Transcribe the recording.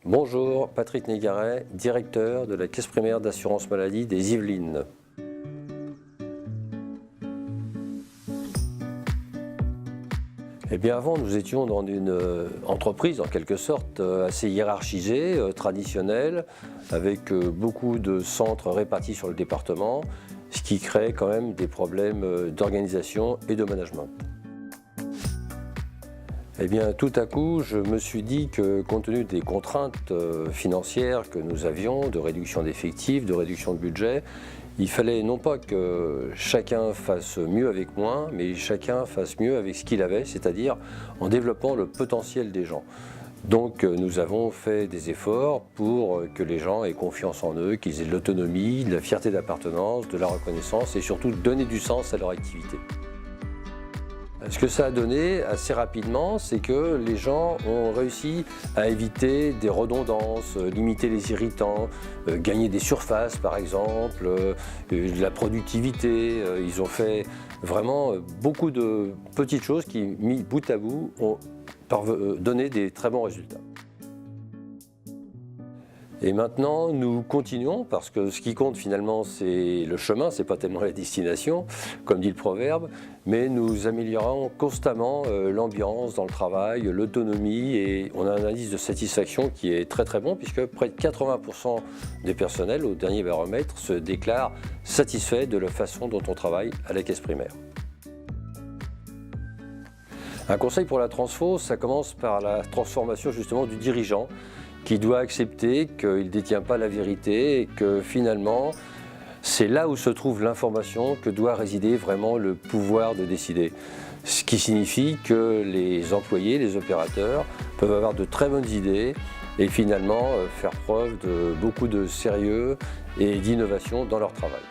Bonjour, Patrick Négaret, directeur de la Caisse primaire d'assurance maladie des Yvelines. Eh bien avant, nous étions dans une entreprise en quelque sorte assez hiérarchisée, traditionnelle, avec beaucoup de centres répartis sur le département, ce qui crée quand même des problèmes d'organisation et de management. Eh bien, tout à coup, je me suis dit que, compte tenu des contraintes financières que nous avions, de réduction d'effectifs, de réduction de budget, il fallait non pas que chacun fasse mieux avec moins, mais chacun fasse mieux avec ce qu'il avait, c'est-à-dire en développant le potentiel des gens. Donc nous avons fait des efforts pour que les gens aient confiance en eux, qu'ils aient de l'autonomie, de la fierté d'appartenance, de la reconnaissance et surtout donner du sens à leur activité. Ce que ça a donné assez rapidement, c'est que les gens ont réussi à éviter des redondances, limiter les irritants, gagner des surfaces par exemple, de la productivité. Ils ont fait vraiment beaucoup de petites choses qui, mis bout à bout, ont donné des très bons résultats. Et maintenant, nous continuons parce que ce qui compte finalement, c'est le chemin, c'est pas tellement la destination, comme dit le proverbe, mais nous améliorons constamment l'ambiance dans le travail, l'autonomie et on a un indice de satisfaction qui est très très bon puisque près de 80% des personnels au dernier baromètre se déclarent satisfaits de la façon dont on travaille à la caisse primaire. Un conseil pour la transfo, ça commence par la transformation justement du dirigeant qui doit accepter qu'il ne détient pas la vérité et que finalement, c'est là où se trouve l'information que doit résider vraiment le pouvoir de décider. Ce qui signifie que les employés, les opérateurs peuvent avoir de très bonnes idées et finalement faire preuve de beaucoup de sérieux et d'innovation dans leur travail.